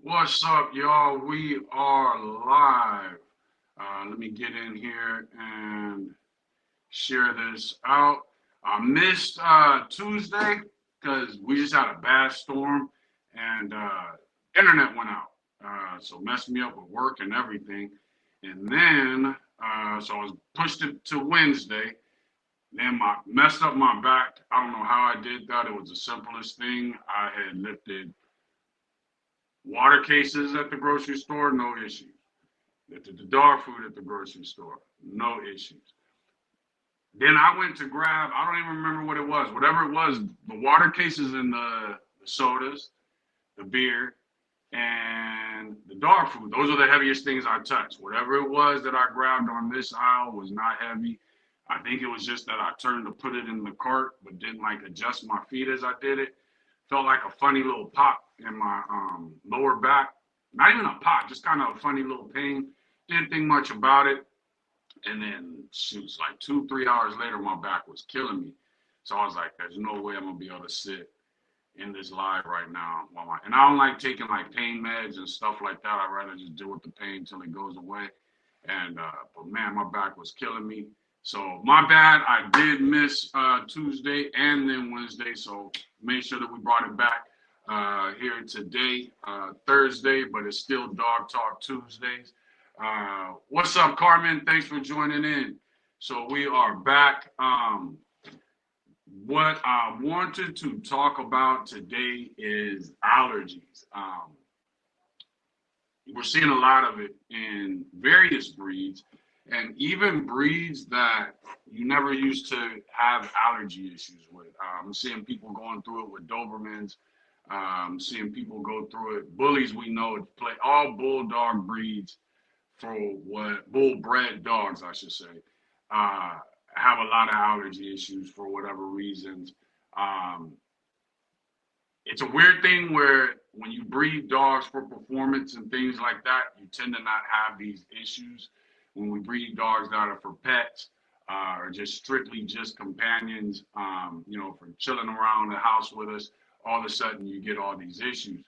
What's up, y'all? We are live. Let me get in here and share this out. I missed Tuesday because we just had a bad storm and internet went out. So messed me up with work and everything. And then, so I was pushed it to Wednesday. Then my messed up my back. I don't know how I did that. It was the simplest thing. I had lifted water cases at the grocery store, no issues. The dog food at the grocery store, no issues. Then I went to grab, I don't even remember what it was, whatever it was, the water cases and the sodas, the beer, and the dog food. Those are the heaviest things I touched. Whatever it was that I grabbed on this aisle was not heavy. I think it was just that I turned to put it in the cart, but didn't like adjust my feet as I did it. Felt like a funny little pop in my lower back. Not even a pop, just kind of a funny little pain. Didn't think much about it. And then, shoot, like 2, 3 hours later, my back was killing me. So I was like, there's no way I'm going to be able to sit in this live right now. And I don't like taking like pain meds and stuff like that. I'd rather just deal with the pain until it goes away. And, but man, my back was killing me. So my bad. I did miss Tuesday and then Wednesday. So made sure that we brought it back here today, Thursday, but it's still Dog Talk Tuesdays. What's up, Carmen? Thanks for joining in. So we are back. What I wanted to talk about today is allergies. We're seeing a lot of it in various breeds, and even breeds that you never used to have allergy issues with. I'm seeing people going through it with Dobermans. Seeing people go through it. Bullies, we know, play all bulldog breeds for what bull bred dogs, I should say, have a lot of allergy issues for whatever reasons. Um, it's a weird thing where when you breed dogs for performance and things like that, you tend to not have these issues. When we breed dogs that are for pets or just strictly just companions, for chilling around the house with us, all of a sudden you get all these issues.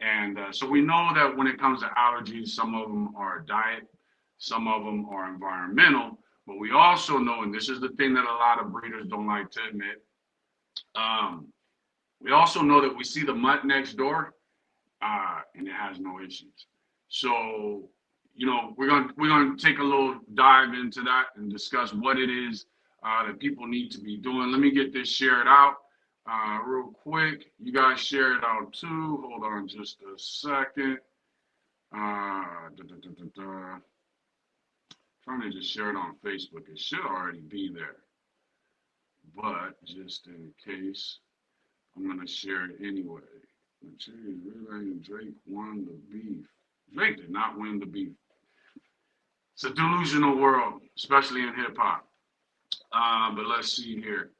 And so we know that when it comes to allergies, some of them are diet, some of them are environmental. But we also know, and this is the thing that a lot of breeders don't like to admit, um, we also know that we see the mutt next door, and it has no issues. So, we're gonna take a little dive into that and discuss what it is that people need to be doing. Let me get this shared out real quick. You guys share it out too. Hold on just a second. Trying to just share it on Facebook. It should already be there. But just in case, I'm going to share it anyway. Drake won the beef. Drake did not win the beef. It's a delusional world, especially in hip hop. But let's see here.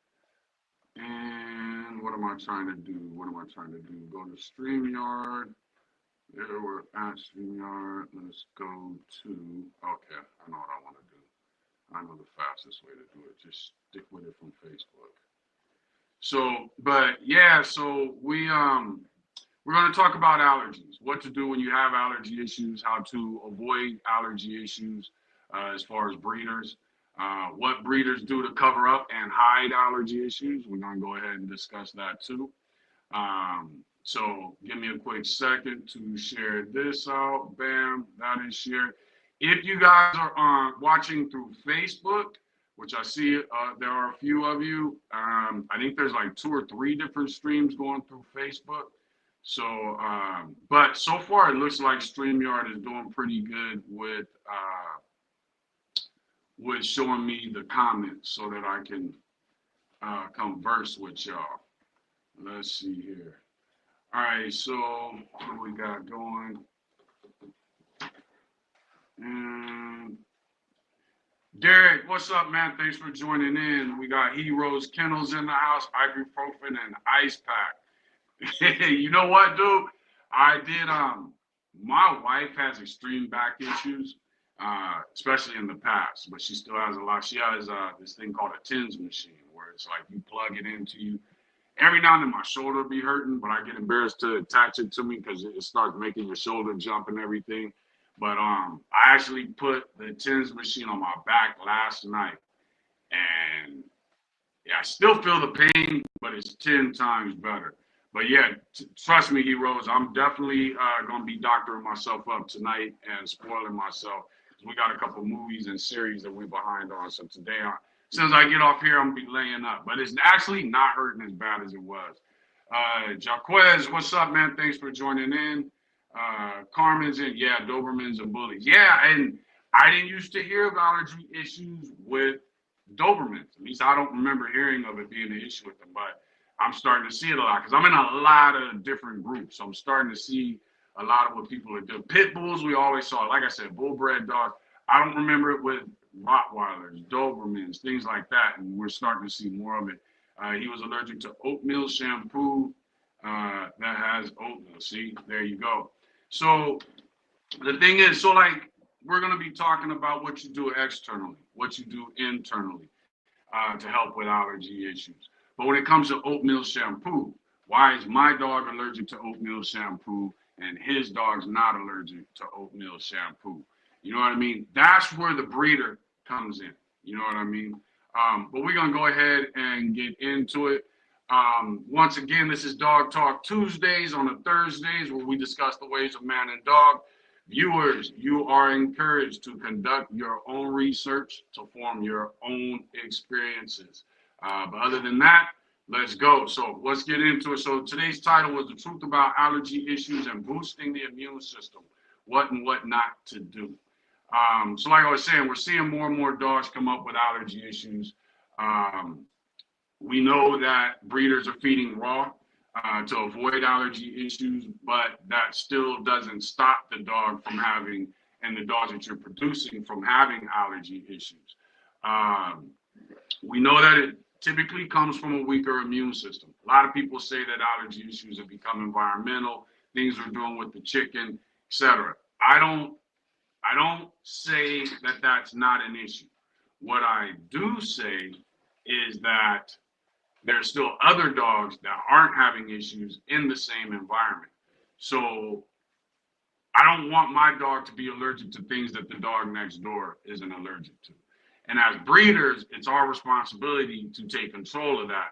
And what am I trying to do? Go to StreamYard. There we're at StreamYard. Let's go to, okay, I know what I want to do. I know the fastest way to do it. Just stick with it from Facebook. So, but yeah, so we're going to talk about allergies, what to do when you have allergy issues, how to avoid allergy issues as far as breeders, what breeders do to cover up and hide allergy issues. We're going to go ahead and discuss that too. So give me a quick second to share this out. Bam, that is shared. If you guys are watching through Facebook, which I see there are a few of you, I think there's like 2 or 3 different streams going through Facebook. So, but so far it looks like StreamYard is doing pretty good with showing me the comments so that I can converse with y'all. Let's see here. All right, so what we got going? And Derek, what's up, man? Thanks for joining in. We got Heroes, Kennels in the house, ibuprofen, and ice pack. You know what, dude? I did. My wife has extreme back issues, especially in the past, but she still has a lot. She has this thing called a TENS machine, where it's like you plug it into you, Every now and then my shoulder be hurting, but I get embarrassed to attach it to me because it starts making your shoulder jump and everything. But I actually put the TENS machine on my back last night, and yeah, I still feel the pain, but it's 10 times better. But yeah, trust me, heroes, I'm definitely going to be doctoring myself up tonight and spoiling myself. We got a couple movies and series that we're behind on. So today, as soon as I get off here, I'm going to be laying up. But it's actually not hurting as bad as it was. Jaquez, what's up, man? Thanks for joining in. Carmen's in, yeah, Dobermans and bullies. Yeah, and I didn't used to hear of allergy issues with Dobermans. At least I don't remember hearing of it being an issue with them, but I'm starting to see it a lot because I'm in a lot of different groups. So I'm starting to see a lot of what people are doing. Pit bulls, we always saw, like I said, bull bred dogs. I don't remember it with Rottweilers, Dobermans, things like that, and we're starting to see more of it. He was allergic to oatmeal shampoo that has oatmeal. See, there you go. So the thing is, so like we're going to be talking about what you do externally, what you do internally to help with allergy issues. But when it comes to oatmeal shampoo, why is my dog allergic to oatmeal shampoo and his dog's not allergic to oatmeal shampoo? You know what I mean? That's where the breeder comes in. You know what I mean? But we're going to go ahead and get into it. Once again, this is Dog Talk Tuesdays on the Thursdays where we discuss the ways of man and dog. Viewers, you are encouraged to conduct your own research to form your own experiences. But other than that, let's go. So let's get into it. So today's title was The Truth About Allergy Issues and Boosting the Immune System, What and What Not to Do. So like I was saying, we're seeing more and more dogs come up with allergy issues. We know that breeders are feeding raw to avoid allergy issues, but that still doesn't stop the dog from having, and the dogs that you're producing from having allergy issues. We know that it typically comes from a weaker immune system. A lot of people say that allergy issues have become environmental, things we're doing with the chicken, etc. I don't say that that's not an issue. What I do say is that there's still other dogs that aren't having issues in the same environment. So I don't want my dog to be allergic to things that the dog next door isn't allergic to. And as breeders, it's our responsibility to take control of that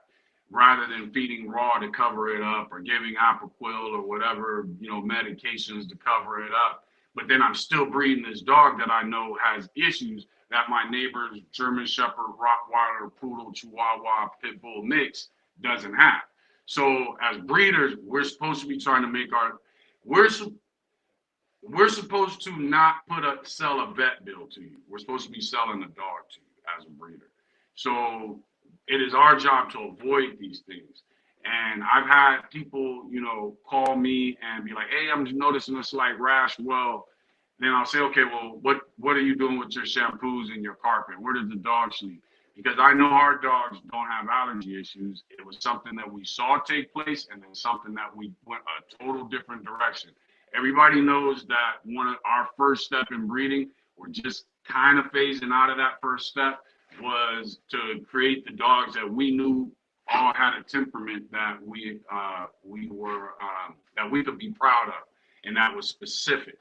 rather than feeding raw to cover it up or giving Apoquil or whatever, medications to cover it up. But then I'm still breeding this dog that I know has issues that my neighbor's German Shepherd, Rottweiler, Poodle, Chihuahua, Pit Bull mix doesn't have. So as breeders, we're supposed to be trying to make we're supposed to not sell a vet bill to you. We're supposed to be selling a dog to you as a breeder. So it is our job to avoid these things. And I've had people, call me and be like, hey, I'm noticing a slight rash. Well, then I'll say, okay, well, what are you doing with your shampoos and your carpet? Where does the dog sleep? Because I know our dogs don't have allergy issues. It was something that we saw take place and then something that we went a total different direction. Everybody knows that one of our first step in breeding, we're just kind of phasing out of that first step, was to create the dogs that we knew all had a temperament that we could be proud of, and that was specific.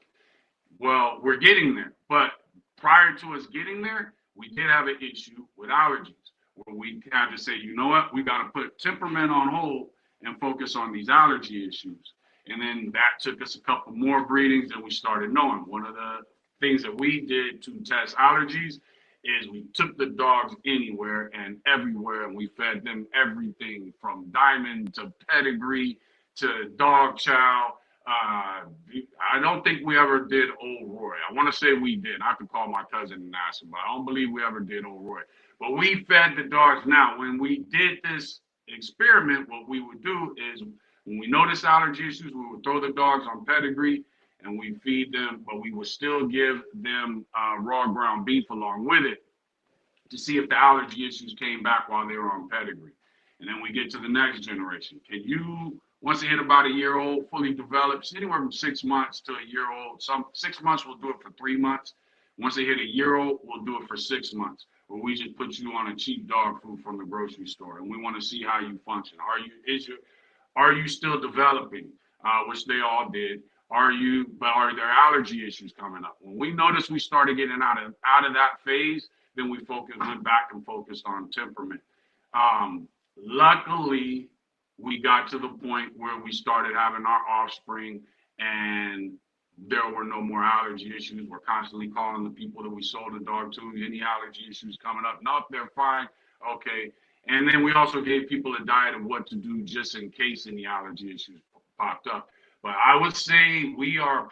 Well, we're getting there, but prior to us getting there, we did have an issue with allergies where we had to say, you know what, we got to put temperament on hold and focus on these allergy issues. And then that took us a couple more breedings and we started knowing. One of the things that we did to test allergies is we took the dogs anywhere and everywhere and we fed them everything from diamond to pedigree to dog chow. I don't think we ever did Old Roy. I want to say we did. I have to call my cousin and ask him, but I don't believe we ever did Old Roy. But we fed the dogs. Now, when we did this experiment, what we would do is when we noticed allergy issues, we would throw the dogs on pedigree and we feed them, but we would still give them raw ground beef along with it to see if the allergy issues came back while they were on pedigree. And then we get to the next generation. Once they hit about a year old, fully developed, anywhere from 6 months to a year old. 6 months, we'll do it for 3 months. Once they hit a year old, we'll do it for 6 months. where we just put you on a cheap dog food from the grocery store, and we want to see how you function. Are you still developing, which they all did? Are there allergy issues coming up? When we noticed we started getting out of that phase, then went back and focused on temperament. Luckily, we got to the point where we started having our offspring, and there were no more allergy issues. We're constantly calling the people that we sold the dog to. Any allergy issues coming up? Nope, they're fine. Okay. And then we also gave people a diet of what to do just in case any allergy issues popped up. But I would say we're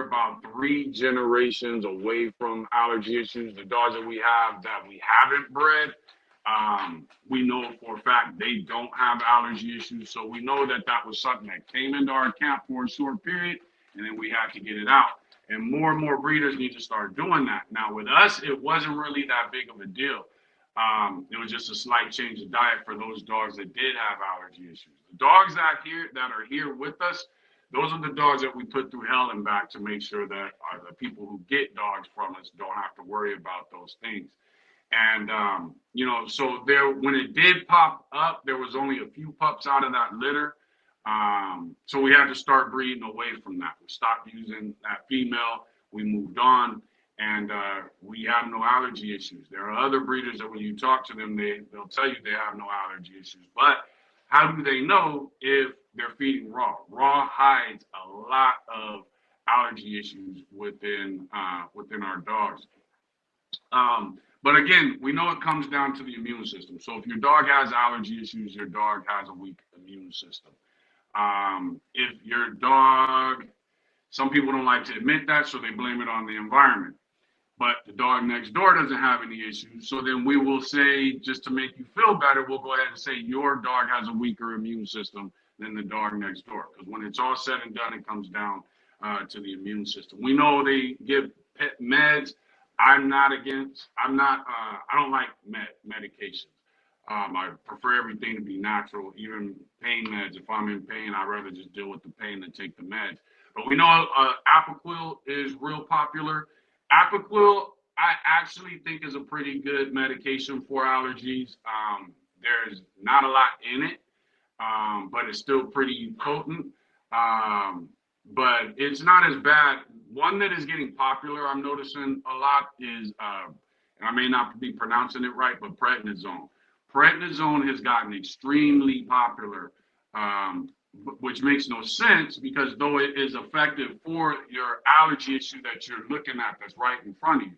about 3 generations away from allergy issues. The dogs that we haven't bred, we know for a fact they don't have allergy issues. So we know that was something that came into our camp for a short period, and then we had to get it out. And more breeders need to start doing that. Now, with us, it wasn't really that big of a deal. It was just a slight change of diet for those dogs that did have allergy issues. The dogs that are here with us, those are the dogs that we put through hell and back to make sure that the people who get dogs from us don't have to worry about those things. And, so when it did pop up, there was only a few pups out of that litter. So we had to start breeding away from that. We stopped using that female. We moved on, and we have no allergy issues. There are other breeders that when you talk to them, they'll tell you they have no allergy issues. But how do they know if they're feeding raw? Raw hides a lot of allergy issues within our dogs. But again, we know it comes down to the immune system. So if your dog has allergy issues, your dog has a weak immune system. If your dog, some people don't like to admit that, so they blame it on the environment. But the dog next door doesn't have any issues. So then we will say, just to make you feel better, we'll go ahead and say your dog has a weaker immune system than the dog next door. Because when it's all said and done, it comes down to the immune system. We know they give pet meds. I don't like medications. I prefer everything to be natural, even pain meds. If I'm in pain, I'd rather just deal with the pain than take the meds. But we know Apoquil is real popular. Apoquil, I actually think is a pretty good medication for allergies. There's not a lot in it, but it's still pretty potent. But it's not as bad. One that is getting popular, I'm noticing a lot, is, and I may not be pronouncing it right, but prednisone. Prednisone has gotten extremely popular, which makes no sense because though it is effective for your allergy issue that you're looking at that's right in front of you,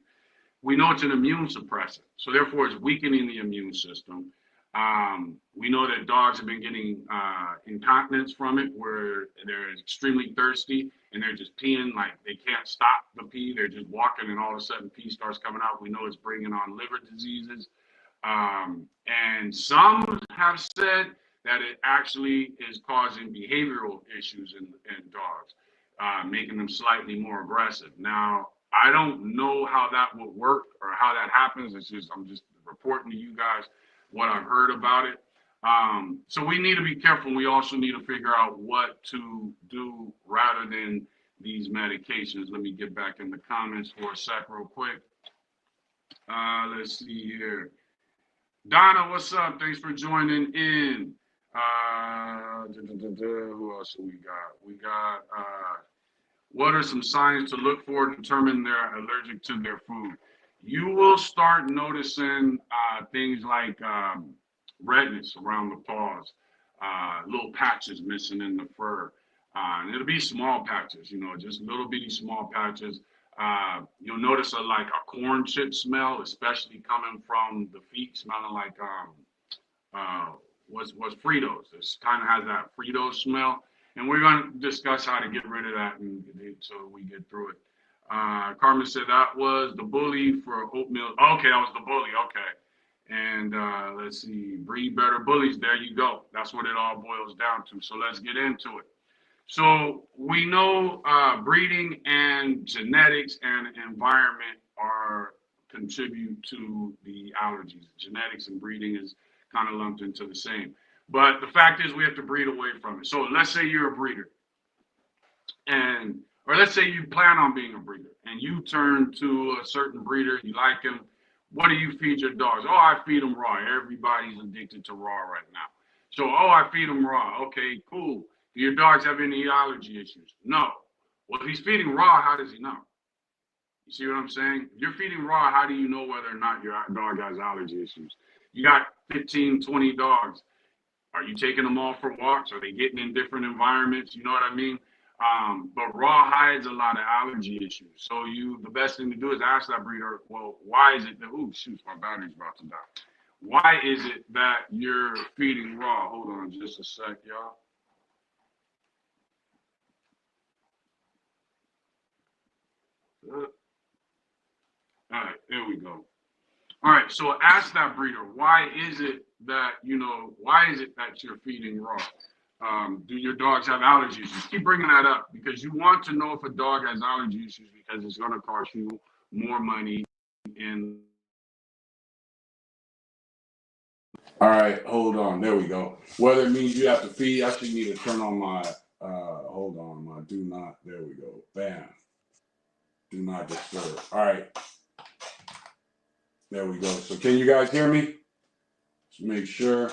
we know it's an immune suppressant. So therefore, it's weakening the immune system. We know that dogs have been getting incontinence from it, where they're extremely thirsty and they're just peeing, like they can't stop the pee. They're just walking and all of a sudden pee starts coming out. We know it's bringing on liver diseases. And some have said that it actually is causing behavioral issues in dogs, making them slightly more aggressive. Now, I don't know how that would work or how that happens. I'm just reporting to you guys what I've heard about it. So we need to be careful. We also need to figure out what to do rather than these medications. Let me get back in the comments for a sec real quick. Let's see here. Donna, what's up? Thanks for joining in. Who else do we got? We got, what are some signs to look for to determine they're allergic to their food? You will start noticing things like redness around the paws, little patches missing in the fur. And it'll be small patches, just little bitty small patches. You'll notice a corn chip smell, especially coming from the feet, smelling like what's Fritos. This kind of has that Fritos smell, and we're going to discuss how to get rid of that so we get through it. Carmen said that was the bully for oatmeal. Okay, that was the bully. Okay, and let's see, breed better bullies. There you go. That's what it all boils down to. So let's get into it. So we know breeding and genetics and environment contribute to the allergies. Genetics and breeding is kind of lumped into the same. But the fact is we have to breed away from it. So let's say you're a breeder and or let's say you plan on being a breeder and you turn to a certain breeder, you like him. What do you feed your dogs? Oh, I feed them raw. Everybody's addicted to raw right now. So, oh, I feed them raw. Okay, cool. Do your dogs have any allergy issues? No. Well, if he's feeding raw, how does he know? You see what I'm saying? If you're feeding raw, how do you know whether or not your dog has allergy issues? You got 15, 20 dogs. Are you taking them all for walks? Are they getting in different environments? You know what I mean? But raw hides a lot of allergy issues. So the best thing to do is ask that breeder, well, why is it that, oh, shoot, my battery's about to die. Why is it that you're feeding raw? Hold on just a sec, y'all. All right, there we go. All right, so ask that breeder, why is it that, why is it that you're feeding raw? Do your dogs have allergy issues? Keep bringing that up because you want to know if a dog has allergy issues because it's going to cost you more money. In all right, hold on. There we go. Whether it means you have to feed, I actually need to turn on my, hold on, my do not, there we go. Bam. Do not disturb. All right. There we go. So can you guys hear me? Let's make sure.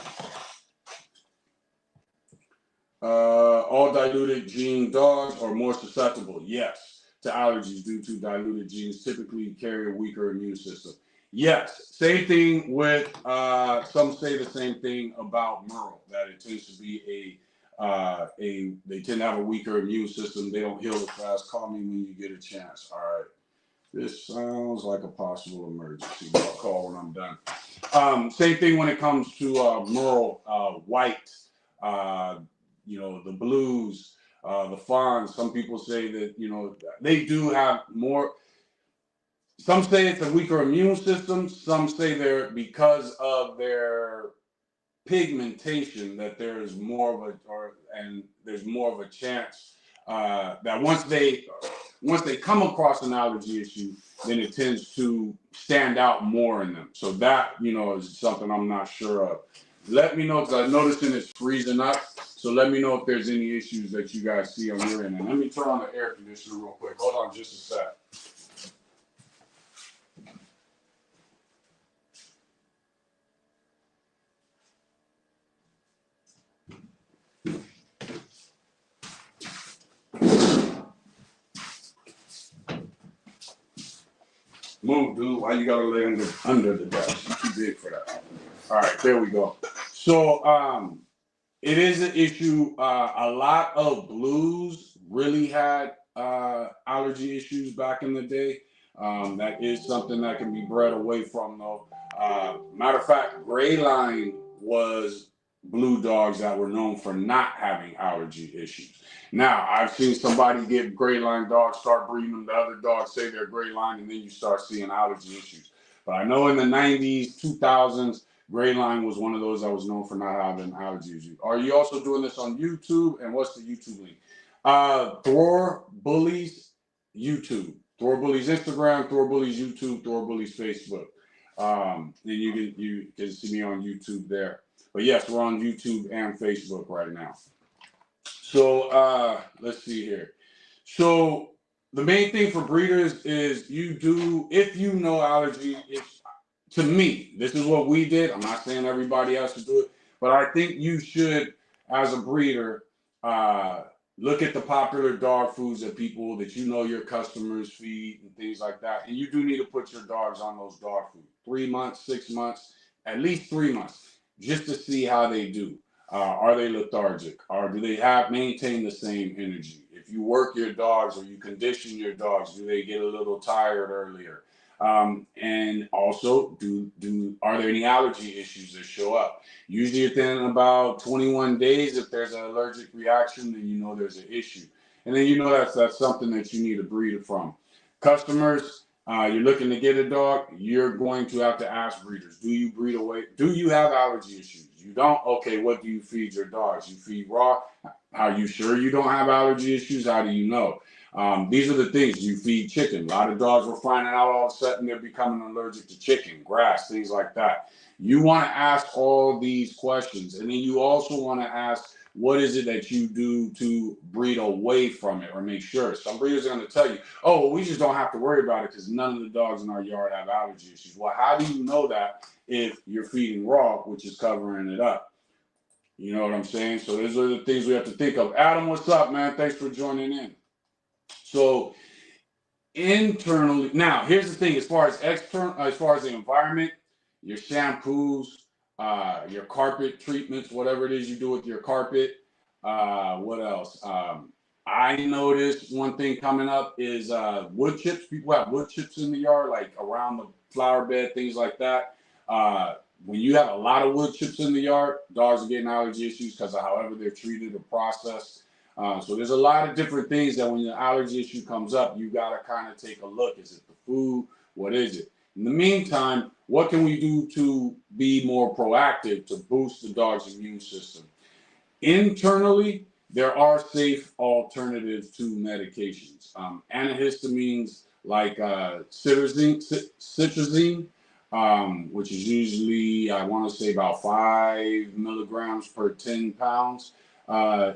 All diluted gene dogs are more susceptible, yes, to allergies due to diluted genes typically carry a weaker immune system. Yes, same thing with, some say the same thing about Merle, that it tends to be they tend to have a weaker immune system. They don't heal as fast. Call me when you get a chance. All right. This sounds like a possible emergency. I'll call when I'm done. Same thing when it comes to Merle White. Uh, the blues, the fawns. Some people say that, they do have more. Some say it's a weaker immune system. Some say they're because of their pigmentation that there's more of there's more of a chance that once they come across an allergy issue, then it tends to stand out more in them. So that, is something I'm not sure of. Let me know because I'm noticing it's freezing up. So let me know if there's any issues that you guys see on your end. And let me turn on the air conditioner real quick. Hold on just a sec. Move, dude. Why you gotta lay under the desk? You're too big for that. All right, there we go. So it is an issue. A lot of blues really had allergy issues back in the day. That is something that can be bred away from, though. Matter of fact, gray line was blue dogs that were known for not having allergy issues. Now, I've seen somebody get gray line dogs, start breeding them. The other dogs say they're gray line, and then you start seeing allergy issues. But I know in the 90s, 2000s, Gray Line was one of those that was known for not having allergies. Are you also doing this on YouTube? And what's the YouTube link? Thor Bullies YouTube, Thor Bullies Instagram, Thor Bullies YouTube, Thor Bullies Facebook. And you can see me on YouTube there. But yes, we're on YouTube and Facebook right now. So let's see here. So the main thing for breeders is if you know allergy, to me, this is what we did. I'm not saying everybody has to do it, but I think you should, as a breeder, look at the popular dog foods that your customers feed and things like that. And you do need to put your dogs on those dog food. 3 months, 6 months, at least 3 months, just to see how they do. Are they lethargic? Or do they maintain the same energy? If you work your dogs or you condition your dogs, do they get a little tired earlier? And also, are there any allergy issues that show up? Usually within about 21 days, if there's an allergic reaction, then you know there's an issue. And then that's something that you need a breeder from. Customers, you're looking to get a dog, you're going to have to ask breeders, do you breed away? Do you have allergy issues? You don't? Okay, what do you feed your dogs? You feed raw? Are you sure you don't have allergy issues? How do you know? These are the things you feed chicken. A lot of dogs were finding out all of a sudden they're becoming allergic to chicken, grass, things like that. You want to ask all these questions, and then you also want to ask, what is it that you do to breed away from it or make sure? Some breeders are going to tell you, oh, well, we just don't have to worry about it because none of the dogs in our yard have allergy issues. Well, how do you know that if you're feeding raw, which is covering it up? You know what I'm saying? So those are the things we have to think of. Adam, what's up, man? Thanks for joining in. So internally, now here's the thing: as far as external, as far as the environment, your shampoos, your carpet treatments, whatever it is you do with your carpet. What else? I noticed one thing coming up is wood chips. People have wood chips in the yard, like around the flower bed, things like that. When you have a lot of wood chips in the yard, dogs are getting allergy issues because of however they're treated or processed. So there's a lot of different things that when the allergy issue comes up, you got to kind of take a look. Is it the food? What is it? In the meantime, what can we do to be more proactive to boost the dog's immune system? Internally, there are safe alternatives to medications. Antihistamines like citrazine, which is usually, I want to say, about 5 milligrams per 10 pounds,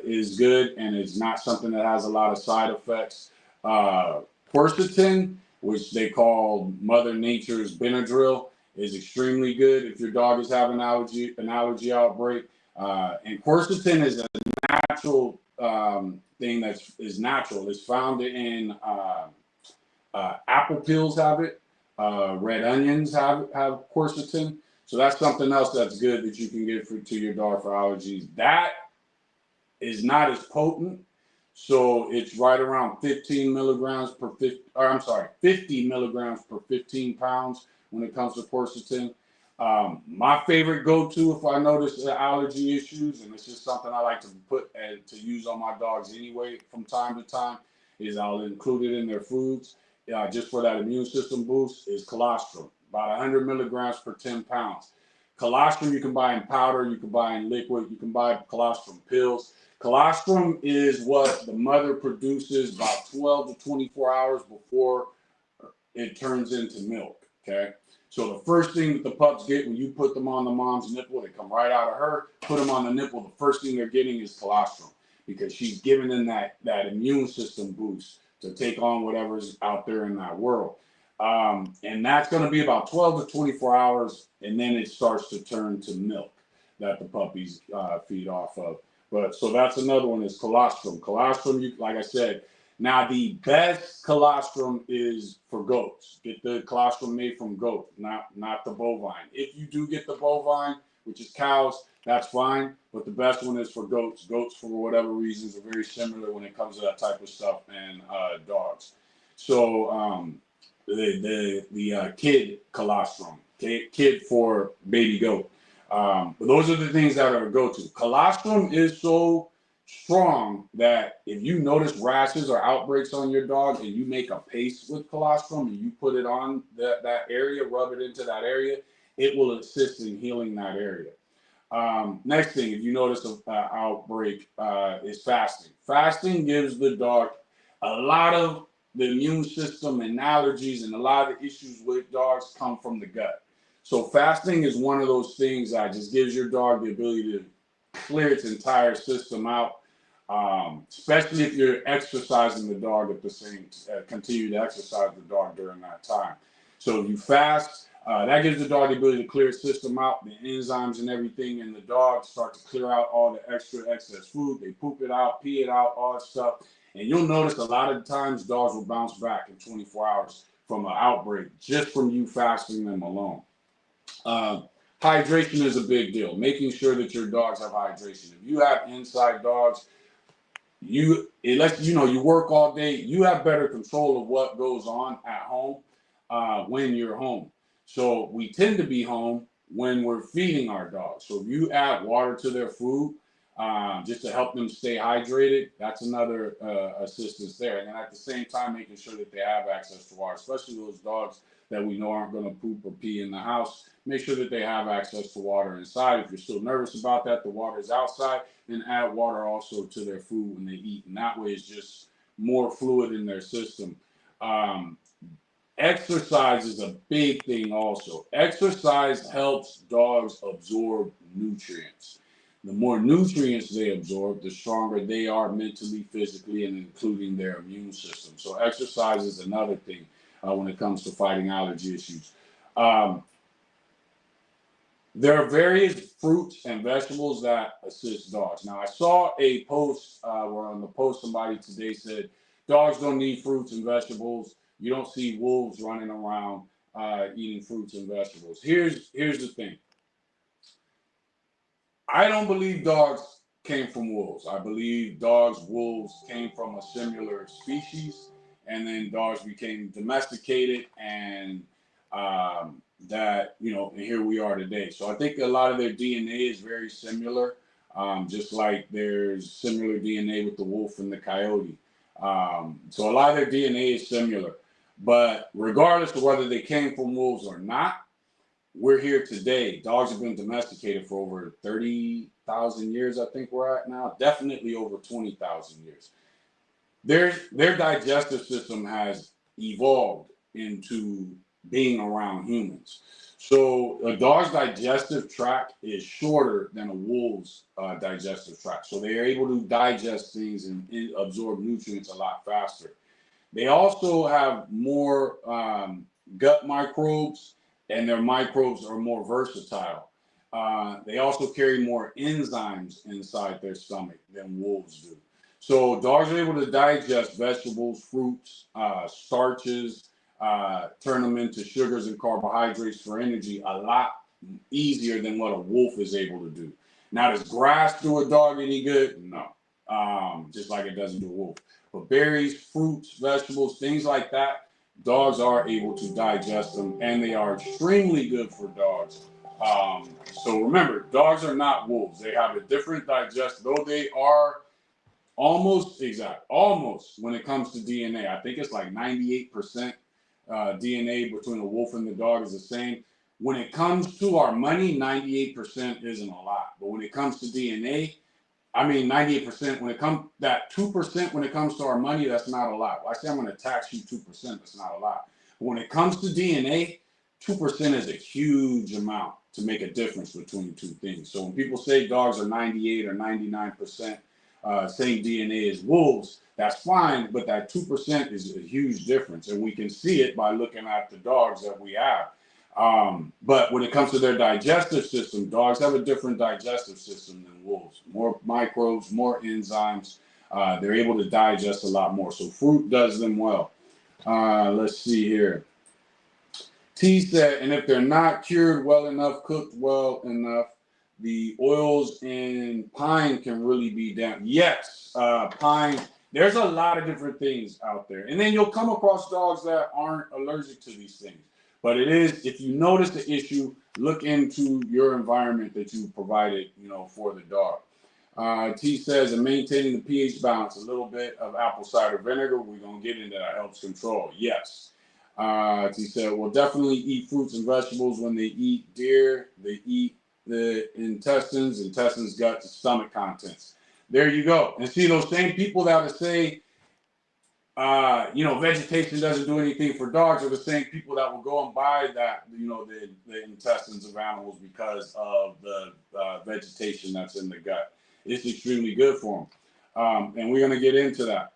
is good, and it's not something that has a lot of side effects. Quercetin, which they call Mother Nature's Benadryl, is extremely good if your dog is having an allergy outbreak. And quercetin is a natural thing that is natural. It's found in apple peels have it. Red onions have quercetin. So that's something else that's good that you can give to your dog for allergies. That is not as potent. So it's right around 15 milligrams per 50, or I'm sorry, 50 milligrams per 15 pounds when it comes to quercetin. My favorite go-to if I notice allergy issues, and it's just something I like to put to use on my dogs anyway from time to time, is I'll include it in their foods just for that immune system boost, is colostrum, about 100 milligrams per 10 pounds. Colostrum you can buy in powder, you can buy in liquid, you can buy colostrum pills. Colostrum is what the mother produces about 12 to 24 hours before it turns into milk, okay? So the first thing that the pups get when you put them on the mom's nipple, they come right out of her, put them on the nipple, the first thing they're getting is colostrum because she's giving them that immune system boost to take on whatever's out there in that world. And that's going to be about 12 to 24 hours, and then it starts to turn to milk that the puppies feed off of. But so that's another one is colostrum. Colostrum, like I said, now the best colostrum is for goats. Get the colostrum made from goat, not the bovine. If you do get the bovine, which is cows, that's fine. But the best one is for goats. Goats, for whatever reasons, are very similar when it comes to that type of stuff, and dogs. So the kid colostrum, kid for baby goat. But those are the things that are a go-to. Colostrum is so strong that if you notice rashes or outbreaks on your dog and you make a paste with colostrum and you put it on that area, rub it into that area, it will assist in healing that area. Next thing, if you notice an outbreak, is fasting. Fasting gives the dog a lot of the immune system and allergies, and a lot of the issues with dogs come from the gut. So fasting is one of those things that just gives your dog the ability to clear its entire system out, especially if you're exercising the dog at the same, continue to exercise the dog during that time. So if you fast, that gives the dog the ability to clear its system out, the enzymes and everything, and the dog start to clear out all the excess food. They poop it out, pee it out, all that stuff. And you'll notice a lot of times dogs will bounce back in 24 hours from an outbreak just from you fasting them alone. Hydration is a big deal. Making sure that your dogs have hydration. If you have inside dogs, unless you work all day, you have better control of what goes on at home when you're home. So we tend to be home when we're feeding our dogs. So if you add water to their food, just to help them stay hydrated, that's another assistance there. And then at the same time, making sure that they have access to water, especially those dogs that we know aren't going to poop or pee in the house. Make sure that they have access to water inside. If you're still nervous about that, the water is outside, then add water also to their food when they eat. And that way it's just more fluid in their system. Um, Exercise is a big thing also. Exercise helps dogs absorb nutrients. The more nutrients they absorb, the stronger they are mentally, physically, and including their immune system. So exercise is another thing when it comes to fighting allergy issues. Um, there are various fruits and vegetables that assist dogs. Now, I saw a post where on the post somebody today said dogs don't need fruits and vegetables. You don't see wolves running around eating fruits and vegetables. Here's the thing. I don't believe dogs came from wolves. I believe wolves came from a similar species, and then dogs became domesticated, and and here we are today. So I think a lot of their DNA is very similar, just like there's similar DNA with the wolf and the coyote. So a lot of their DNA is similar, but regardless of whether they came from wolves or not, we're here today. Dogs have been domesticated for over 30,000 years, I think we're at now. Definitely over 20,000 years. Their digestive system has evolved into being around humans. So a dog's digestive tract is shorter than a wolf's digestive tract. So they are able to digest things and absorb nutrients a lot faster. They also have more gut microbes, and their microbes are more versatile. They also carry more enzymes inside their stomach than wolves do. So dogs are able to digest vegetables, fruits, starches, turn them into sugars and carbohydrates for energy a lot easier than what a wolf is able to do. Now, does grass do a dog any good? No. Just like it doesn't do a wolf. But berries, fruits, vegetables, things like that, dogs are able to digest them, and they are extremely good for dogs. So remember, dogs are not wolves. They have a different digest, though they are almost when it comes to DNA. I think it's like 98% DNA between the wolf and the dog is the same. When it comes to our money, 98% isn't a lot. But when it comes to DNA, I mean, 98% when it comes that 2% when it comes to our money, that's not a lot. Well, I say I'm going to tax you 2%, that's not a lot. But when it comes to DNA, 2% is a huge amount to make a difference between two things. So when people say dogs are 98 or 99% same DNA as wolves, that's fine, but that 2% is a huge difference. And we can see it by looking at the dogs that we have. But when it comes to their digestive system, dogs have a different digestive system than wolves. More microbes, more enzymes. They're able to digest a lot more. So fruit does them well. Let's see here. T said, and if they're not cured well enough, cooked well enough, the oils in pine can really be down. Yes, pine. There's a lot of different things out there. And then you'll come across dogs that aren't allergic to these things. But it is, if you notice the issue, look into your environment that you provided, for the dog. T says, and maintaining the pH balance, a little bit of apple cider vinegar. We're going to get into that. Helps control. Yes. He said, well, definitely eat fruits and vegetables when they eat deer. They eat the intestines, gut, and stomach contents. There you go. And see, those same people that say, vegetation doesn't do anything for dogs are the same people that will go and buy that, the intestines of animals because of the vegetation that's in the gut. It's extremely good for them. And we're going to get into that.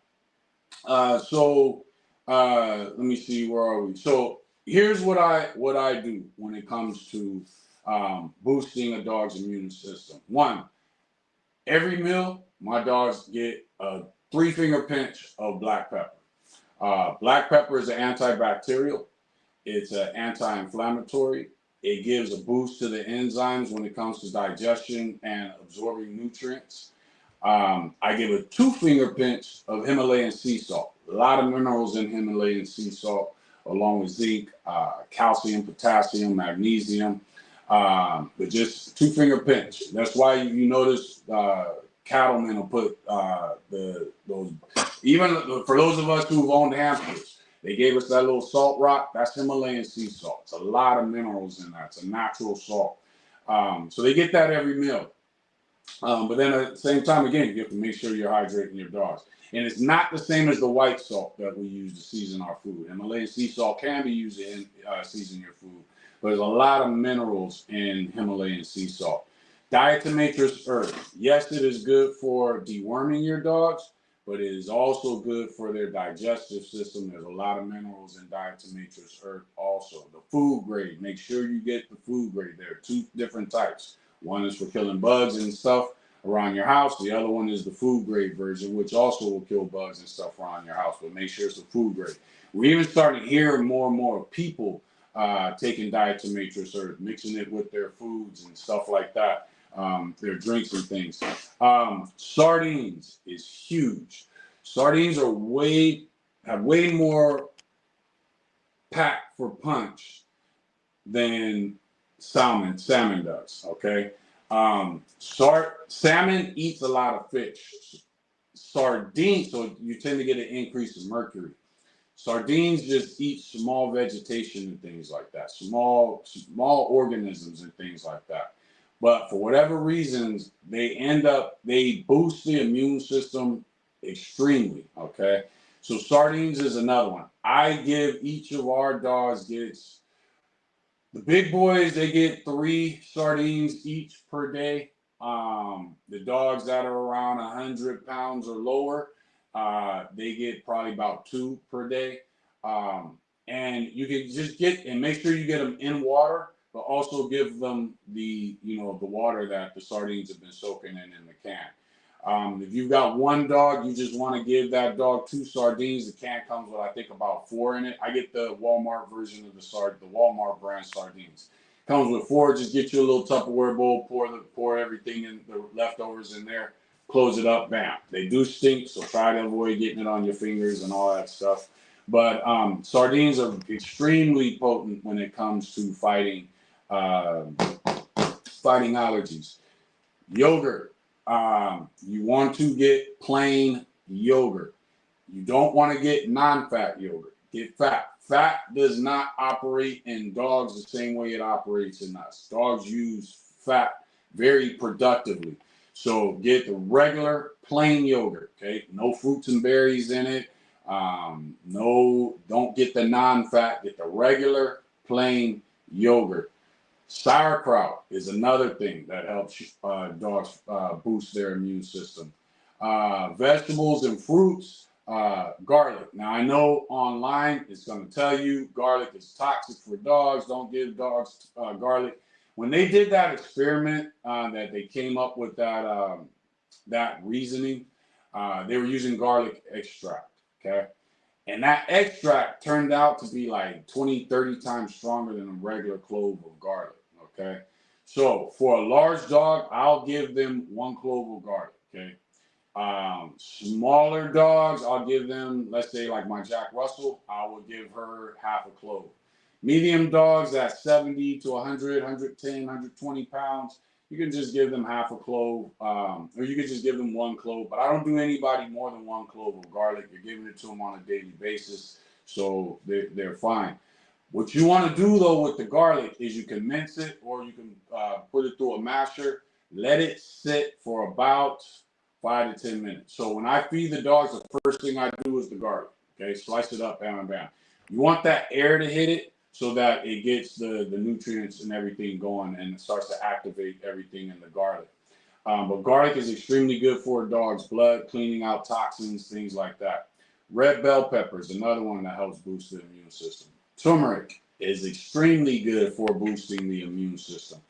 Let me see, where are we? So here's what I do when it comes to boosting a dog's immune system. One, every meal, my dogs get a 3-finger pinch of black pepper. Black pepper is an antibacterial. It's an anti-inflammatory. It gives a boost to the enzymes when it comes to digestion and absorbing nutrients. I give a 2-finger pinch of Himalayan sea salt. A lot of minerals in Himalayan sea salt, along with zinc, calcium, potassium, magnesium. But just 2-finger pinch. That's why you notice cattlemen will put those. Even for those of us who've owned hamsters, they gave us that little salt rock. That's Himalayan sea salt. It's a lot of minerals in that. It's a natural salt. So they get that every meal. But then at the same time, again, you have to make sure you're hydrating your dogs. And it's not the same as the white salt that we use to season our food. Himalayan sea salt can be used to season your food, but there's a lot of minerals in Himalayan sea salt. Diatomaceous earth. Yes, it is good for deworming your dogs, but it is also good for their digestive system. There's a lot of minerals in diatomaceous earth also. The food grade. Make sure you get the food grade. There are two different types. One is for killing bugs and stuff around your house. The other one is the food grade version, which also will kill bugs and stuff around your house, but make sure it's the food grade. We're even starting to hear more and more people taking diatomaceous earth, mixing it with their foods and stuff like that, their drinks and things. Sardines is huge. Sardines are have way more pack for punch than salmon does. Okay, salmon eats a lot of fish. Sardines, so you tend to get an increase in mercury. Sardines just eat small vegetation and things like that, small organisms and things like that. But for whatever reasons, they boost the immune system extremely. Okay, so sardines is another one. I give each of our dogs gets the big boys, they get 3 sardines each per day. The dogs that are around 100 pounds or lower, they get probably about 2 per day. And you can just get and make sure you get them in water, but also give them the water that the sardines have been soaking in the can. If you've got one dog, you just want to give that dog 2 sardines. The can comes with, I think, about 4 in it. I get the Walmart version of the Walmart brand sardines. Comes with 4. Just get you a little Tupperware bowl, pour everything in the leftovers in there, close it up, bam. They do stink, so try to avoid getting it on your fingers and all that stuff. But sardines are extremely potent when it comes to fighting allergies. Yogurt. You want to get plain yogurt. You don't want to get non-fat yogurt. Get fat. Fat does not operate in dogs the same way it operates in us. Dogs use fat very productively. So get the regular plain yogurt. Okay, no fruits and berries in it. No, don't get the non-fat. Get the regular plain yogurt. Sauerkraut is another thing that helps dogs boost their immune system. Vegetables and fruits, garlic. Now, I know online it's going to tell you garlic is toxic for dogs. Don't give dogs garlic. When they did that experiment that they came up with that reasoning, they were using garlic extract. Okay. And that extract turned out to be like 20, 30 times stronger than a regular clove of garlic. Okay. So for a large dog, I'll give them 1 clove of garlic. Okay. Smaller dogs, I'll give them, let's say like my Jack Russell, I will give her half a clove. Medium dogs at 70 to 100, 110, 120 pounds, you can just give them half a clove, or you can just give them 1 clove. But I don't do anybody more than 1 clove of garlic. You're giving it to them on a daily basis, so they're fine. What you want to do though with the garlic is you can mince it, or you can put it through a masher. Let it sit for about 5 to 10 minutes. So when I feed the dogs, the first thing I do is the garlic. Okay, slice it up, bam, bam, bam. You want that air to hit it so that it gets the nutrients and everything going and it starts to activate everything in the garlic. But garlic is extremely good for a dog's blood, cleaning out toxins, things like that. Red bell pepper is another one that helps boost the immune system. Turmeric is extremely good for boosting the immune system.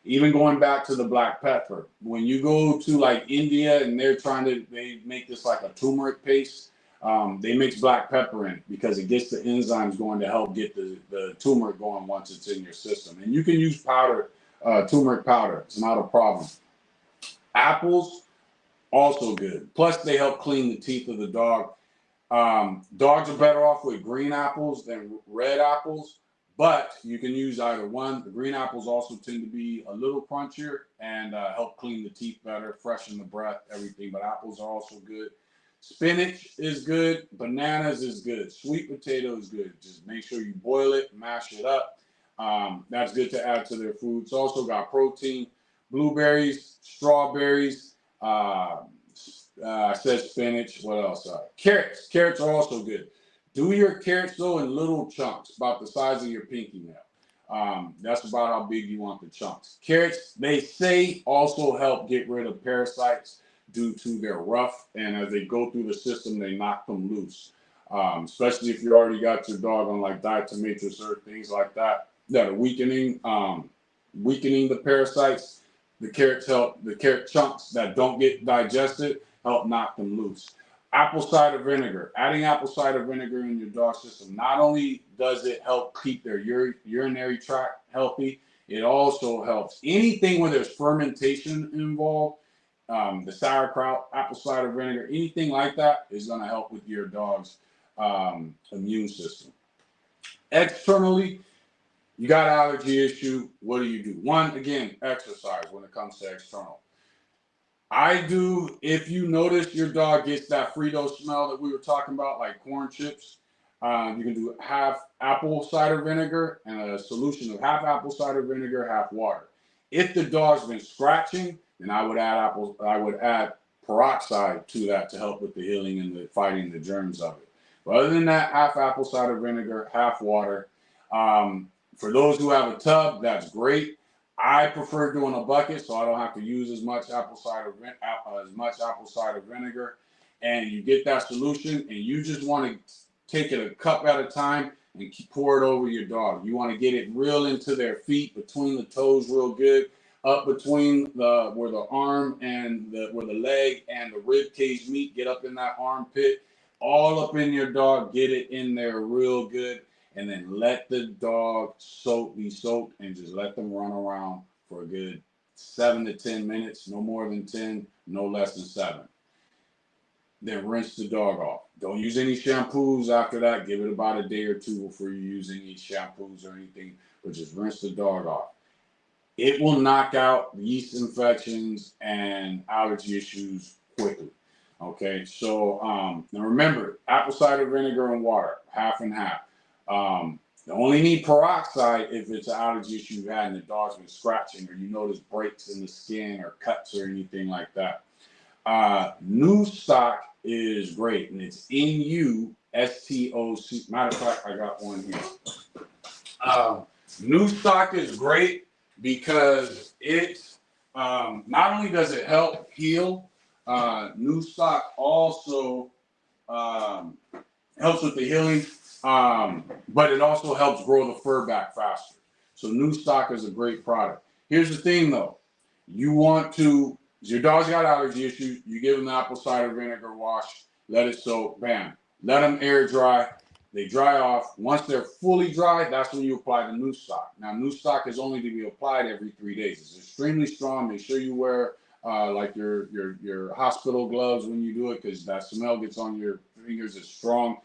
Even going back to the black pepper, when you go to like India and they make this like a turmeric paste, they mix black pepper in because it gets the enzymes going to help get the turmeric going once it's in your system. And you can use powder, turmeric powder. It's not a problem. Apples, also good. Plus, they help clean the teeth of the dog. Dogs are better off with green apples than red apples, but you can use either one. The green apples also tend to be a little crunchier and help clean the teeth better, freshen the breath, everything. But apples are also good. Spinach is good. Bananas is good. Sweet potato is good. Just make sure you boil it, mash it up. That's good to add to their food. It's also got protein. blueberries, strawberries. I said spinach. What else? Carrots. Carrots are also good. Do your carrots though in little chunks, about the size of your pinky nail. That's about how big you want the chunks. Carrots, they say, also help get rid of parasites due to their rough, and as they go through the system, they knock them loose. Especially if you already got your dog on like diatomaceous or things like that that are weakening the parasites. The carrots help. The carrot chunks that don't get digested help knock them loose. Apple cider vinegar. Adding apple cider vinegar in your dog system not only does it help keep their urinary tract healthy, it also helps anything where there's fermentation involved. The sauerkraut, apple cider vinegar, anything like that is going to help with your dog's immune system. Externally, you got an allergy issue. What do? One, again, exercise when it comes to external. I do, if you notice your dog gets that Frito smell that we were talking about, like corn chips, you can do half apple cider vinegar and a solution of half apple cider vinegar, half water. If the dog's been scratching, then I would add peroxide to that to help with the healing and the fighting the germs of it. But other than that, half apple cider vinegar, half water. For those who have a tub, that's great. I prefer doing a bucket so I don't have to use as much apple cider vinegar. And you get that solution, and you just want to take it a cup at a time and pour it over your dog. You want to get it real into their feet, between the toes, real good, up between where the arm and where the leg and the rib cage meet. Get up in that armpit, all up in your dog. Get it in there real good. And then let the dog be soaked, and just let them run around for a good 7 to 10 minutes, no more than 10, no less than 7. Then rinse the dog off. Don't use any shampoos after that. Give it about a day or two before you use any shampoos or anything, but just rinse the dog off. It will knock out yeast infections and allergy issues quickly. Okay, so now remember, apple cider vinegar and water, half and half. You only need peroxide if it's an allergy issue you had and the dog's been scratching, or you notice breaks in the skin or cuts or anything like that. New stock is great, and it's NUSTOC. Matter of fact, I got one here. New stock is great because it not only does it help heal, new stock also helps with the healing. But it also helps grow the fur back faster. So new stock is a great product. Here's the thing though. Your dog's got allergy issues, you give them the apple cider vinegar wash, let it soak, bam. Let them air dry. They dry off. Once they're fully dry, that's when you apply the new stock. Now, new stock is only to be applied every 3 days. It's extremely strong. Make sure you wear like your hospital gloves when you do it, because that smell gets on your fingers. It's strong.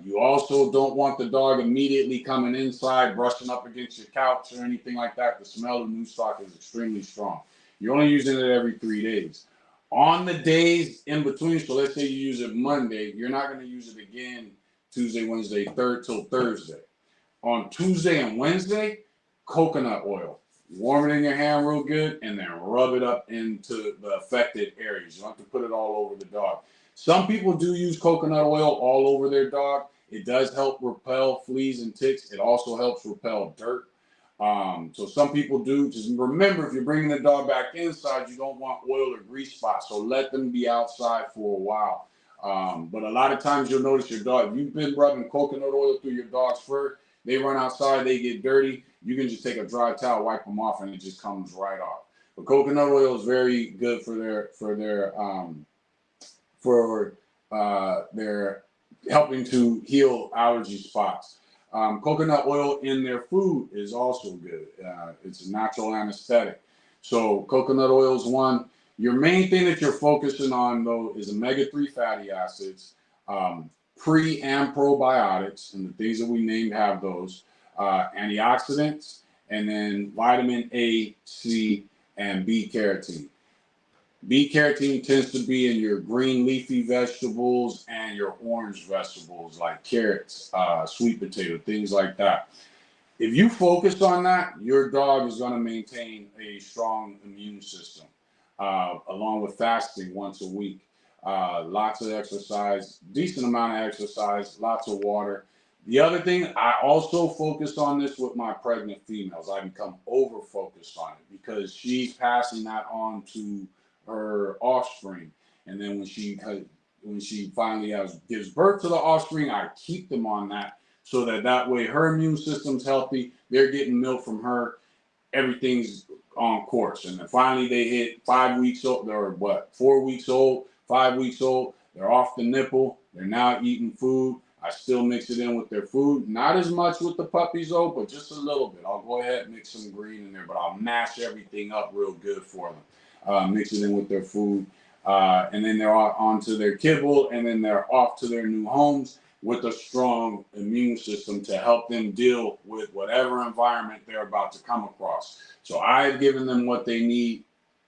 You also don't want the dog immediately coming inside, brushing up against your couch or anything like that. The smell of new stock is extremely strong. You're only using it every 3 days. On the days in between, so let's say you use it Monday, you're not going to use it again Tuesday, Wednesday, till Thursday. On Tuesday and Wednesday, coconut oil. Warm it in your hand real good, and then rub it up into the affected areas. You don't have to put it all over the dog. Some people do use coconut oil all over their dog. It does help repel fleas and ticks. It also helps repel dirt. So some people do. Just remember, if you're bringing the dog back inside, you don't want oil or grease spots. So let them be outside for a while. But a lot of times you'll notice your dog, if you've been rubbing coconut oil through your dog's fur, they run outside, they get dirty. You can just take a dry towel, wipe them off, and it just comes right off. But coconut oil is very good for their helping to heal allergy spots. Coconut oil in their food is also good. It's a natural anesthetic. So coconut oil is one. Your main thing that you're focusing on, though, is omega-3 fatty acids, pre and probiotics, and the things that we named have those, antioxidants, and then vitamin A, C, and B carotene. B carotene tends to be in your green leafy vegetables and your orange vegetables like carrots, sweet potato, things like that. If you focus on that, your dog is going to maintain a strong immune system, along with fasting once a week. Lots of exercise, decent amount of exercise, lots of water. The other thing, I also focus on this with my pregnant females. I become over focused on it because she's passing that on to her offspring. And then when she finally gives birth to the offspring, I keep them on that so that way her immune system's healthy. They're getting milk from her. Everything's on course. And then finally they hit 5 weeks old. They're what? 4 weeks old, 5 weeks old. They're off the nipple. They're now eating food. I still mix it in with their food. Not as much with the puppies though, but just a little bit. I'll go ahead and mix some green in there, but I'll mash everything up real good for them. Mix it in with their food. And then they're on to their kibble, and then they're off to their new homes with a strong immune system to help them deal with whatever environment they're about to come across. So I've given them what they need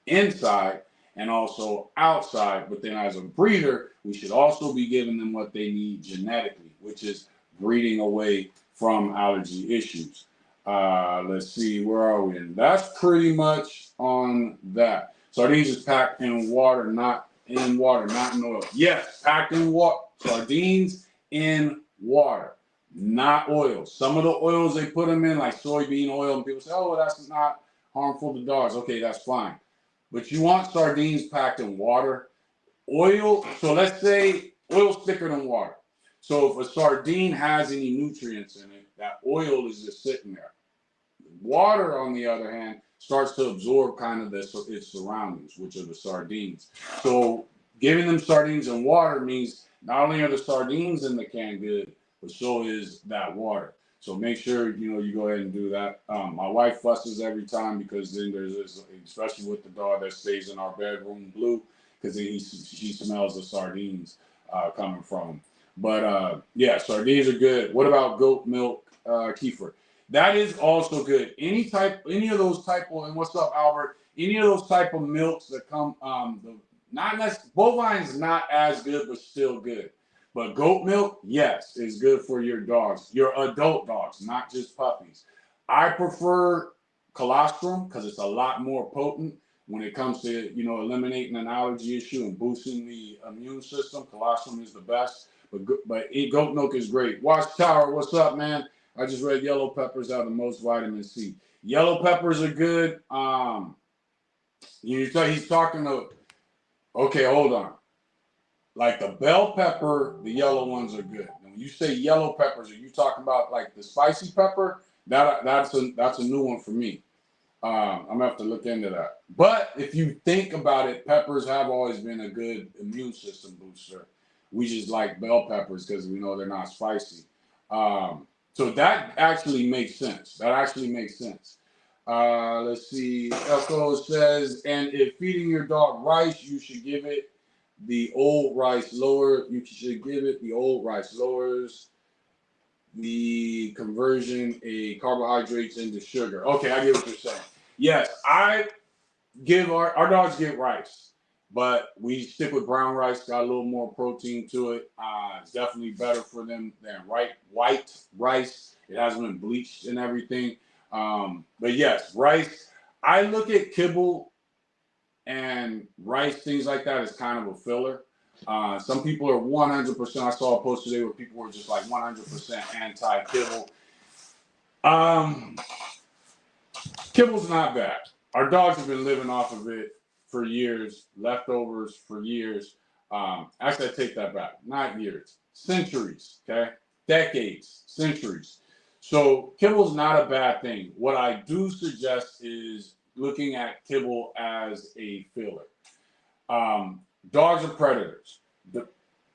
inside and also outside, but then as a breeder, we should also be giving them what they need genetically, which is breeding away from allergy issues. Let's see, where are we? And that's pretty much on that. Sardines is packed in water, not in oil. Yes, packed in water. Sardines in water, not oil. Some of the oils they put them in, like soybean oil, and people say, oh, well, that's not harmful to dogs. Okay, that's fine. But you want sardines packed in water. Oil, so let's say oil's thicker than water. So if a sardine has any nutrients in it, that oil is just sitting there. Water, on the other hand, starts to absorb kind of its surroundings, which are the sardines. So giving them sardines in water means not only are the sardines in the can good, but so is that water. So make sure you go ahead and do that. My wife fusses every time because then there's this, especially with the dog that stays in our bedroom, Blue, because she smells the sardines coming from him. But yeah, sardines are good. What about goat milk, kefir? That is also good. Any of those type of, and what's up, Albert? Any of those type of milks that come, not necessarily, bovine's not as good, but still good. But goat milk, yes, is good for your dogs, your adult dogs, not just puppies. I prefer colostrum because it's a lot more potent when it comes to eliminating an allergy issue and boosting the immune system. Colostrum is the best, but goat milk is great. Watchtower, what's up, man? I just read yellow peppers have the most vitamin C. Yellow peppers are good. He's talking to. Okay, hold on. Like the bell pepper, the yellow ones are good. And when you say yellow peppers, are you talking about like the spicy pepper? That's a new one for me. I'm gonna have to look into that. But if you think about it, peppers have always been a good immune system booster. We just like bell peppers because we know they're not spicy. So that actually makes sense. Let's see. Echo says, and if feeding your dog rice, you should give it the old rice lower. You should give it the old rice lowers the conversion a carbohydrates into sugar. Okay, I get what you're saying. Yes, I give our dogs get rice, but we stick with brown rice. Got a little more protein to it. It's definitely better for them than white rice. It hasn't been bleached and everything. But yes, rice. I look at kibble and rice, things like that, as kind of a filler. Some people are 100%. I saw a post today where people were just like 100% anti-kibble. Kibble's not bad. Our dogs have been living off of it for years, leftovers for years. Actually, I take that back. Not years, centuries, okay? Decades, centuries. So kibble's not a bad thing. What I do suggest is looking at kibble as a filler. Dogs are predators. The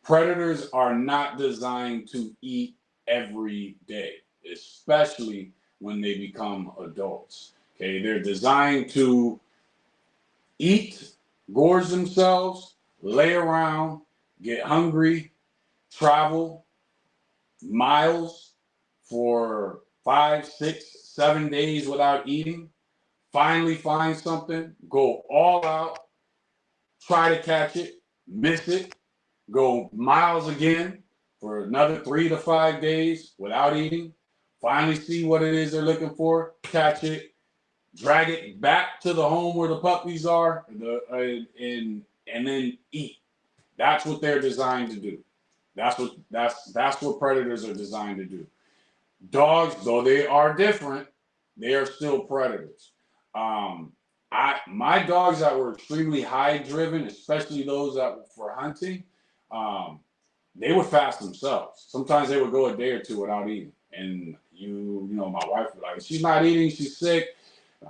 predators are not designed to eat every day, especially when they become adults. Okay, they're designed to eat, gorge themselves, lay around, get hungry, travel miles for 5, 6, 7 days without eating, finally find something, go all out, try to catch it, miss it, go miles again for another 3 to 5 days without eating, finally see what it is they're looking for, catch it, drag it back to the home where the puppies are, and then eat. That's what they're designed to do. That's what predators are designed to do. Dogs, though they are different, they are still predators. Um, my dogs that were extremely high driven, especially those that were for hunting, um, they would fast themselves. Sometimes they would go a day or two without eating, and my wife would be like, she's not eating, she's sick.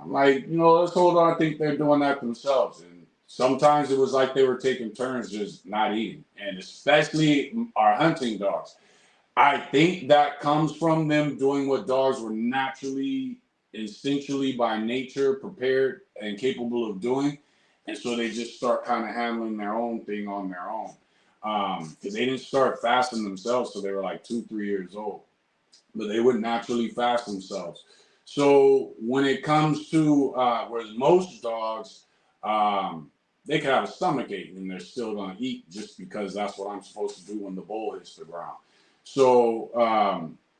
I'm like, let's hold on. I think they're doing that themselves, and sometimes it was like they were taking turns just not eating, and especially our hunting dogs. I think that comes from them doing what dogs were naturally, instinctually by nature prepared and capable of doing. And so they just start kind of handling their own thing on their own. Because they didn't start fasting themselves till they were like 2, 3 years old. But they would naturally fast themselves. So when it comes to, whereas most dogs, um, they could have a stomach ache and they're still going to eat just because that's what I'm supposed to do when the bowl hits the ground. So,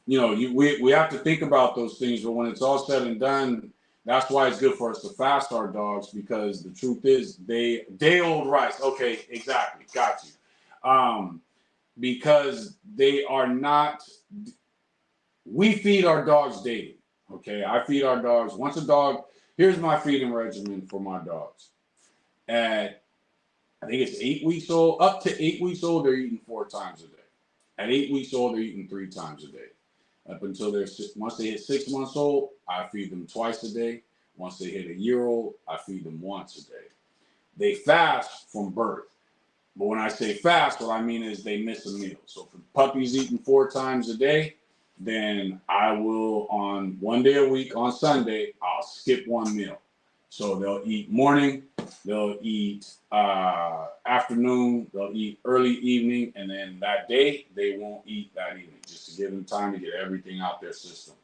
we have to think about those things, but when it's all said and done, that's why it's good for us to fast our dogs because the truth is they day old rice. Okay, exactly, got you. Because they are not. We feed our dogs daily. Okay, I feed our dogs once a dog. Here's my feeding regimen for my dogs. At I think it's 8 weeks old, up to 8 weeks old, they're eating 4 times a day. At 8 weeks old, they're eating 3 times a day. Up until once they hit 6 months old, I feed them twice a day. Once they hit a year old, I feed them once a day. They fast from birth. But when I say fast, what I mean is they miss a meal. So if the puppy's eating 4 times a day, then I will on one day a week on Sunday, I'll skip one meal. So they'll eat morning, they'll eat afternoon, they'll eat early evening, and then that day they won't eat that evening, just to give them time to get everything out their system.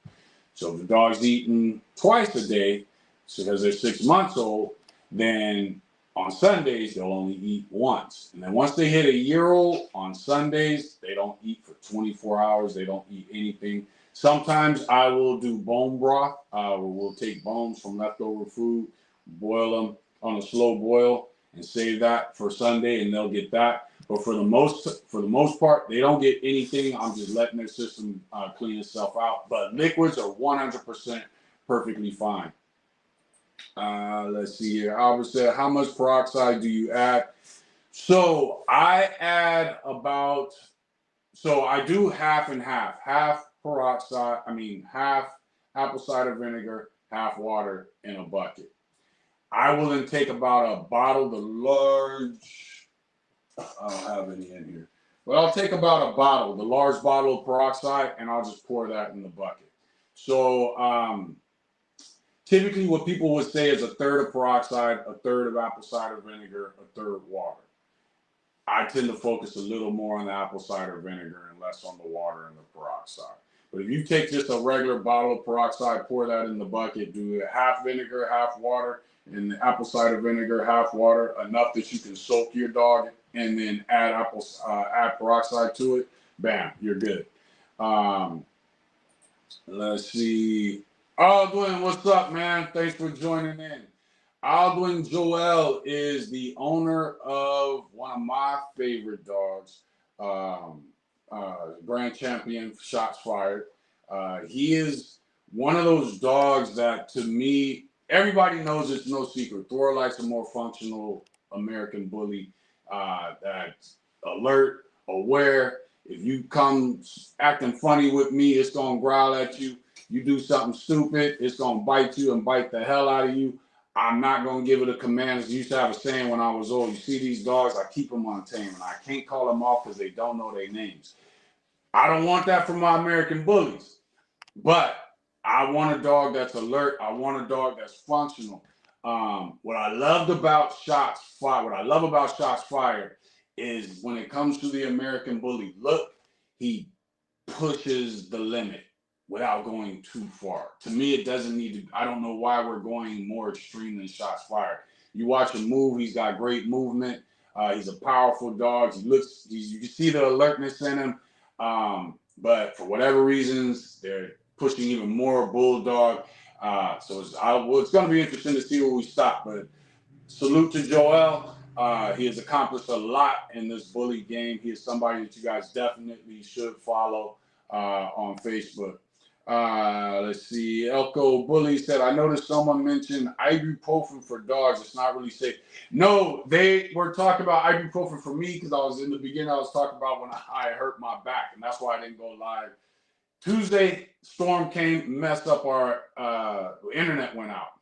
So if the dog's eating twice a day, so because they're 6 months old, then on Sundays they'll only eat once. And then once they hit a year old, on Sundays they don't eat for 24 hours. They don't eat anything. Sometimes I will do bone broth. We'll take bones from leftover food, boil them on a slow boil, and save that for Sunday, and they'll get that. But for the most part, they don't get anything. I'm just letting their system clean itself out. But liquids are 100% perfectly fine. Let's see here. Albert said, "How much peroxide do you add?" So I add about. So I do half and half. Half peroxide. I mean half apple cider vinegar, half water in a bucket. I will then take about a bottle, the large. I don't have any in here. But I'll take about a bottle, the large bottle of peroxide, and I'll just pour that in the bucket. So typically what people would say is a third of peroxide, a third of apple cider vinegar, a third water. I tend to focus a little more on the apple cider vinegar and less on the water and the peroxide. But if you take just a regular bottle of peroxide, pour that in the bucket, do half vinegar, half water, and the apple cider vinegar, half water, enough that you can soak your dog, and then add peroxide to it. Bam, you're good. Um, let's see. Aldwin, what's up, man? Thanks for joining in. Aldwin Joel is the owner of one of my favorite dogs, um, Grand Champion Shots Fired. He is one of those dogs that, to me, everybody knows it's no secret. Thor likes a more functional American bully that's alert, aware. If you come acting funny with me, it's going to growl at you. You do something stupid, it's going to bite you and bite the hell out of you. I'm not going to give it a command. As I used to have a saying when I was old, you see these dogs, I keep them untamed. And I can't call them off because they don't know their names. I don't want that from my American bullies. But I want a dog that's alert. I want a dog that's functional. What I love about Shots Fired is when it comes to the American bully, look, he pushes the limit without going too far. To me, it doesn't need to. I don't know why we're going more extreme than Shots Fired. You watch him move; he's got great movement. He's a powerful dog. You can see the alertness in him. But for whatever reasons, they're pushing even more bulldog. So it's going to be interesting to see where we stop. But salute to Joel. He has accomplished a lot in this bully game. He is somebody that you guys definitely should follow on Facebook. Let's see. Elko Bully said, I noticed someone mentioned ibuprofen for dogs. It's not really safe. No, they were talking about ibuprofen for me because I was in the beginning. I was talking about when I hurt my back, and that's why I didn't go live. Tuesday, storm came, messed up our internet went out.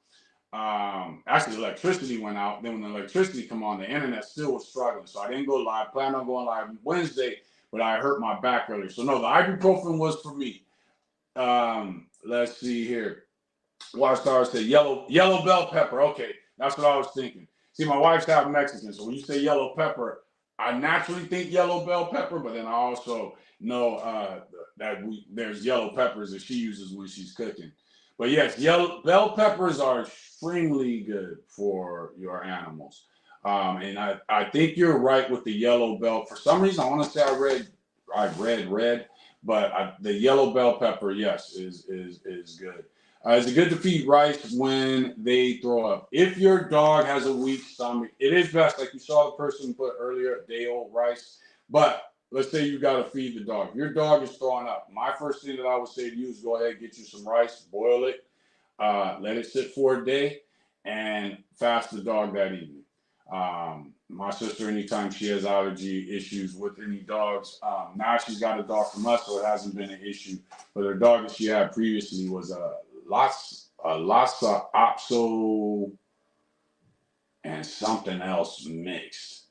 Actually, electricity went out. Then when the electricity come on, the internet still was struggling. So I didn't go live. Planned on going live Wednesday, but I hurt my back earlier. So no, the ibuprofen was for me. Let's see here. Watchtower said yellow bell pepper. Okay, that's what I was thinking. See, my wife's half Mexican, so when you say yellow pepper, I naturally think yellow bell pepper, but then I also know that there's yellow peppers that she uses when she's cooking. But yes, yellow bell peppers are extremely good for your animals. And I think you're right with the yellow bell. For some reason, I want to say I read red, but the yellow bell pepper, yes, is good. Is it good to feed rice when they throw up? If your dog has a weak stomach, it is best, like you saw the person put earlier, day-old rice. But let's say you got to feed the dog. If your dog is throwing up, my first thing that I would say to you is go ahead, get you some rice, boil it, let it sit for a day, and fast the dog that evening. My sister, anytime she has allergy issues with any dogs, now she's got a dog from us, so it hasn't been an issue. But her dog that she had previously was a Lhasa Apso and something else mixed.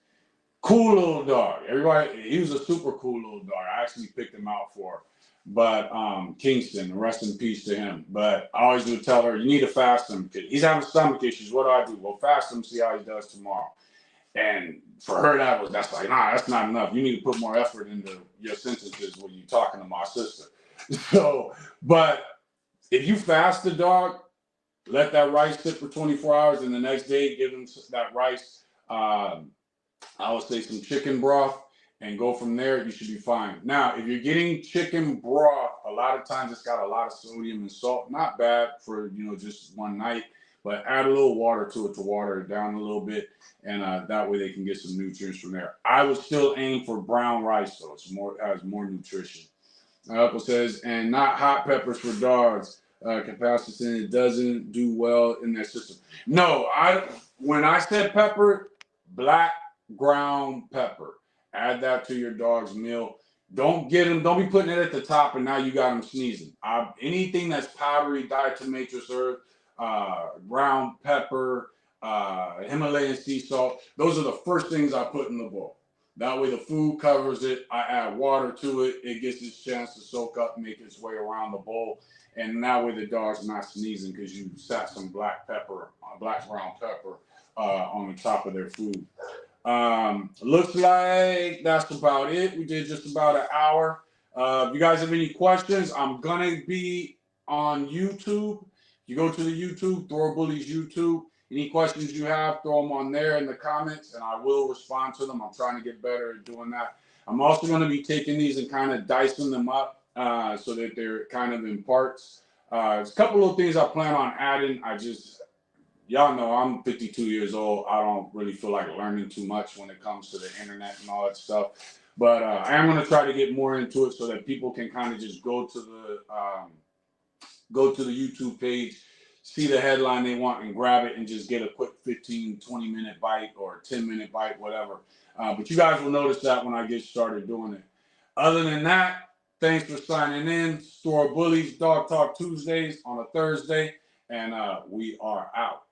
Cool little dog. Everybody, he was a super cool little dog. I actually picked him out for her. But Kingston, rest in peace to him. But I always would tell her, you need to fast him. He's having stomach issues. What do I do? Well, fast him, see how he does tomorrow. And for her, that's like, nah, that's not enough. You need to put more effort into your sentences when you're talking to my sister. So, but if you fast the dog, let that rice sit for 24 hours, and the next day give them that rice. I would say some chicken broth, and go from there. You should be fine. Now, if you're getting chicken broth, a lot of times it's got a lot of sodium and salt. Not bad for just one night, but add a little water to it to water it down a little bit, and that way they can get some nutrients from there. I would still aim for brown rice, though. It has more nutrition. Apple says, and not hot peppers for dogs. Capacitance, it doesn't do well in their system. No, when I said pepper, black ground pepper. Add that to your dog's meal. Don't be putting it at the top and now you got them sneezing. Anything that's powdery, diatomaceous earth, ground pepper, Himalayan sea salt, those are the first things I put in the bowl. That way the food covers it. I add water to it. It gets its chance to soak up, make its way around the bowl. And that way the dog's not sneezing because you sat some black ground pepper on the top of their food. Looks like that's about it. We did just about an hour. If you guys have any questions, I'm going to be on YouTube. You go to the YouTube, Throw Bullies YouTube. Any questions you have, throw them on there in the comments, and I will respond to them. I'm trying to get better at doing that. I'm also going to be taking these and kind of dicing them up so that they're kind of in parts. There's a couple of things I plan on adding. Y'all know I'm 52 years old. I don't really feel like learning too much when it comes to the internet and all that stuff. But I am going to try to get more into it so that people can kind of just go to the YouTube page, see the headline they want and grab it and just get a quick 15, 20-minute bite or 10-minute bite, whatever. But you guys will notice that when I get started doing it. Other than that, thanks for signing in. Store Bullies, Dog Talk Tuesdays on a Thursday, and we are out.